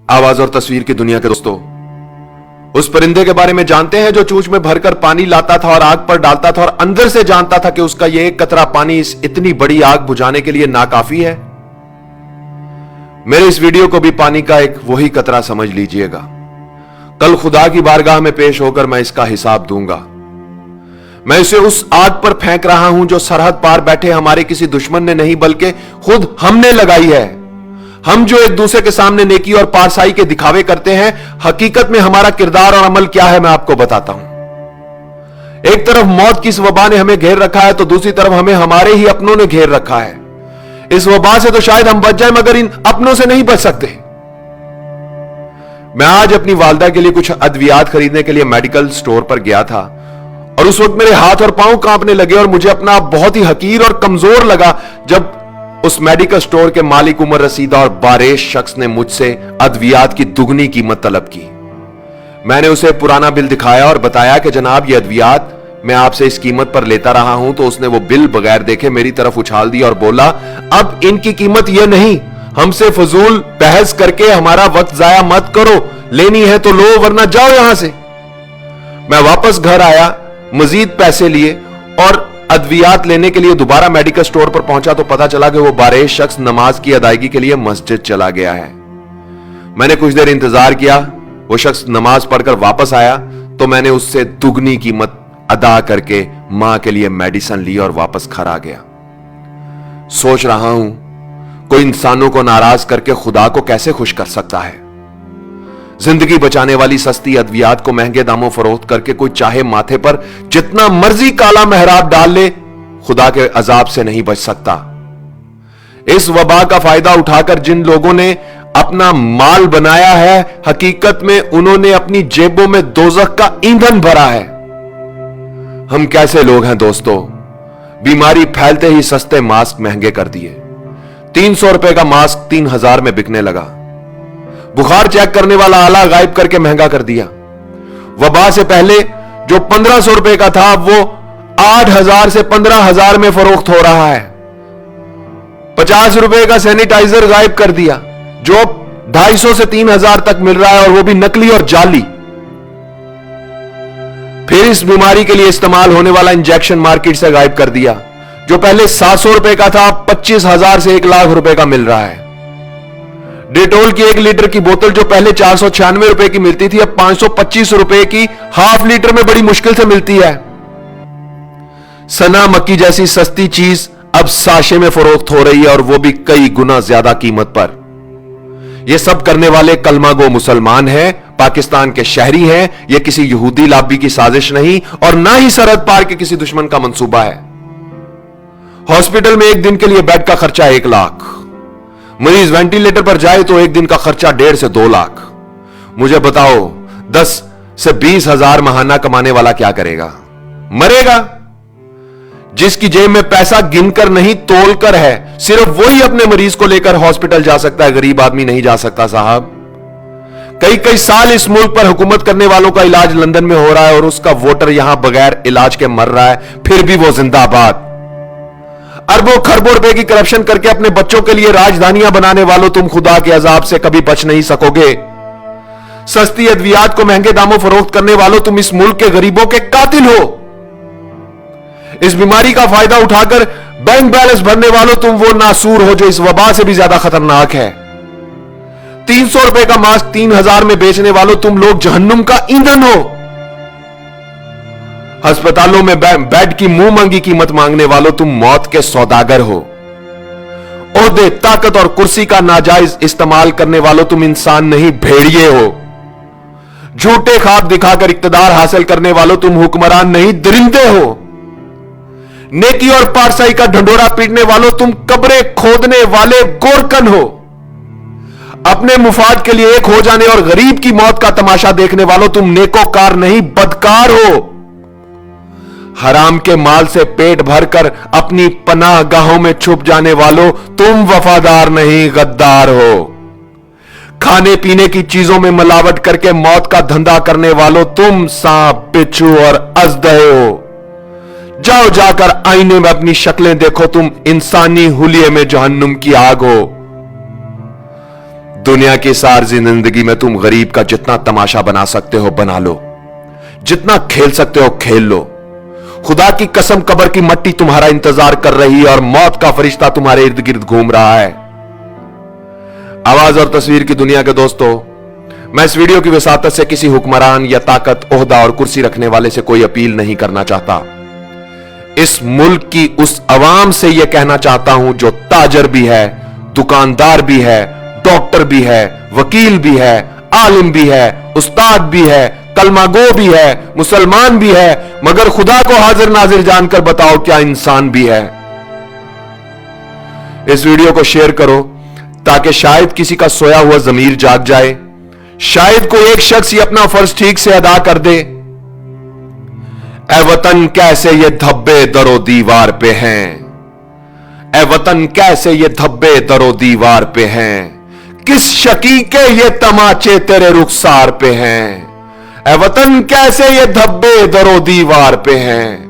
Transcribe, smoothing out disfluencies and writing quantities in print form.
आवाज और तस्वीर की दुनिया के दोस्तों, उस परिंदे के बारे में जानते हैं जो चोंच में भरकर पानी लाता था और आग पर डालता था और अंदर से जानता था कि उसका यह एक कतरा पानी इस इतनी बड़ी आग बुझाने के लिए नाकाफी है। मेरे इस वीडियो को भी पानी का एक वही कतरा समझ लीजिएगा। कल खुदा की बारगाह में पेश होकर मैं इसका हिसाब दूंगा। मैं इसे उस आग पर फेंक रहा हूं जो सरहद पार बैठे हमारे किसी दुश्मन ने नहीं बल्कि खुद हमने लगाई है। हम जो एक दूसरे के सामने नेकी और पारसाई के दिखावे करते हैं, हकीकत में हमारा किरदार और अमल क्या है मैं आपको बताता हूं। एक तरफ मौत की इस वबा ने हमें घेर रखा है तो दूसरी तरफ हमें हमारे ही अपनों ने घेर रखा है। इस वबा से तो शायद हम बच जाए मगर इन अपनों से नहीं बच सकते। मैं आज अपनी वालदा के लिए कुछ अद्वियात खरीदने के लिए मेडिकल स्टोर पर गया था और उस वक्त मेरे हाथ और पांव कांपने लगे और मुझे अपना बहुत ही हकीर और कमजोर लगा जब उस मेडिकल स्टोर के मालिक उमर रसीदा और बारेश शख्स ने मुझसे अद्वियात की दुगनी कीमत तलब की। मैंने उसे पुराना बिल दिखाया और बताया कि जनाब ये अद्वियात मैं आपसे इस कीमत पर लेता रहा हूं। तो उसने वो बिल बगैर देखे मेरी तरफ उछाल दिया और बोला, अब इनकी कीमत यह नहीं, हमसे फजूल बहस करके हमारा वक्त जाया मत करो, लेनी है तो लो वरना जाओ यहां से। मैं वापस घर आया, मजीद पैसे लिए और अद्वियात लेने के लिए दोबारा मेडिकल स्टोर पर पहुंचा तो पता चला कि वो बारेश शख्स नमाज की अदायगी के लिए मस्जिद चला गया है। मैंने कुछ देर इंतजार किया, वो शख्स नमाज पढ़कर वापस आया तो मैंने उससे दुगनी कीमत अदा करके मां के लिए मेडिसिन ली और वापस घर आ गया। सोच रहा हूं कोई इंसानों को नाराज करके खुदा को कैसे खुश कर सकता है। जिंदगी बचाने वाली सस्ती अद्वियात को महंगे दामों फरोख्त करके कोई चाहे माथे पर जितना मर्जी काला मेहराब डाल ले, खुदा के अजाब से नहीं बच सकता। इस वबा का फायदा उठाकर जिन लोगों ने अपना माल बनाया है, हकीकत में उन्होंने अपनी जेबों में दोजख का ईंधन भरा है। हम कैसे लोग हैं दोस्तों, बीमारी फैलते ही सस्ते मास्क महंगे कर दिए। 300 रुपए का मास्क 3000 में बिकने लगा। बुखार चेक करने वाला आला गायब करके महंगा कर दिया। वबा से पहले जो 1500 रुपए का था वो 8000 से 15000 में फरोख्त हो रहा है। 50 रुपए का सैनिटाइजर गायब कर दिया जो 250 से 3000 तक मिल रहा है और वो भी नकली और जाली। फिर इस बीमारी के लिए इस्तेमाल होने वाला इंजेक्शन मार्केट से गायब कर दिया जो पहले 700 रुपए का था, 25,000 से 1 लाख रुपए का मिल रहा है। डेटोल की 1 लीटर की बोतल जो पहले 496 रुपए की मिलती थी अब 525 रुपए की हाफ लीटर में बड़ी मुश्किल से मिलती है। सना मक्की जैसी सस्ती चीज अब साशे में फरोख्त हो रही है और वो भी कई गुना ज्यादा कीमत पर। ये सब करने वाले कलमा गो मुसलमान हैं, पाकिस्तान के शहरी हैं। यह किसी यहूदी लाबी की साजिश नहीं और ना ही सरहद पार के किसी दुश्मन का मंसूबा है। हॉस्पिटल में एक दिन के लिए बेड का खर्चा 1 लाख, मरीज वेंटिलेटर पर जाए तो एक दिन का खर्चा 1.5 से 2 लाख। मुझे बताओ 10 से 20 हजार महाना कमाने वाला क्या करेगा? मरेगा। जिसकी जेब में पैसा गिनकर नहीं तोलकर है, सिर्फ वही अपने मरीज को लेकर हॉस्पिटल जा सकता है, गरीब आदमी नहीं जा सकता साहब। कई कई साल इस मुल्क पर हुकूमत करने वालों का इलाज लंदन में हो रहा है और उसका वोटर यहां बगैर इलाज के मर रहा है, फिर भी वो जिंदाबाद। अरबों खरबों रुपए की करप्शन करके अपने बच्चों के लिए राजधानियां बनाने वालों, तुम खुदा के अजाब से कभी बच नहीं सकोगे। सस्ती अद्वियात को महंगे दामों फरोख्त करने वालों, तुम इस मुल्क के गरीबों के कातिल हो। इस बीमारी का फायदा उठाकर बैंक बैलेंस भरने वालों, तुम वो नासूर हो जो इस वबा से भी ज्यादा खतरनाक है। 300 रुपए का मास्क 3000 में बेचने वालों, तुम लोग जहन्नुम का ईंधन हो। अस्पतालों में बेड की मुंह मांगी कीमत मांगने वालों, तुम मौत के सौदागर हो। ओहदे, ताकत और कुर्सी का नाजायज इस्तेमाल करने वालों, तुम इंसान नहीं भेड़िए हो। झूठे ख्वाब दिखाकर इक्तदार हासिल करने वालों, तुम हुक्मरान नहीं दरिंदे हो। नेकी और पारसाई का ढंडोरा पीटने वालों, तुम कब्रें खोदने वाले गोरकन हो। अपने मुफाद के लिए एक हो जाने और गरीब की मौत का तमाशा देखने वालों, तुम नेकोकार नहीं बदकार हो। हराम के माल से पेट भरकर अपनी पनाह गाहों में छुप जाने वालों, तुम वफादार नहीं गद्दार हो। खाने पीने की चीजों में मिलावट करके मौत का धंधा करने वालों, तुम सांप, बिच्छू और अजदहे हो। जाओ जाकर आईने में अपनी शक्लें देखो, तुम इंसानी हुलिये में जहन्नुम की आग हो। दुनिया की सारी जिंदगी में तुम गरीब का जितना तमाशा बना सकते हो बना लो, जितना खेल सकते हो खेल लो। खुदा की कसम कब्र की मट्टी तुम्हारा इंतजार कर रही है और मौत का फरिश्ता तुम्हारे इर्द गिर्द घूम रहा है। आवाज और तस्वीर की दुनिया के दोस्तों, मैं इस वीडियो की वसातत से किसी हुक्मरान या ताकत, ओहदा और कुर्सी रखने वाले से कोई अपील नहीं करना चाहता। इस मुल्क की उस अवाम से यह कहना चाहता हूं जो ताजर भी है, दुकानदार भी है, डॉक्टर भी है, वकील भी है, आलिम भी है, उस्ताद भी है, कलमागो भी है, मुसलमान भी है, मगर खुदा को हाजिर नाजिर जानकर बताओ क्या इंसान भी है। इस वीडियो को शेयर करो ताकि शायद किसी का सोया हुआ जमीर जाग जाए, शायद कोई एक शख्स ही अपना फर्ज ठीक से अदा कर दे। ए वतन कैसे ये धब्बे दरो दीवार पे हैं, ए वतन कैसे ये धब्बे दरो दीवार पे हैं, किस शकी के ये तमाचे तेरे रुखसार पे हैं। ए वतन कैसे ये धब्बे दरो दीवार पे हैं।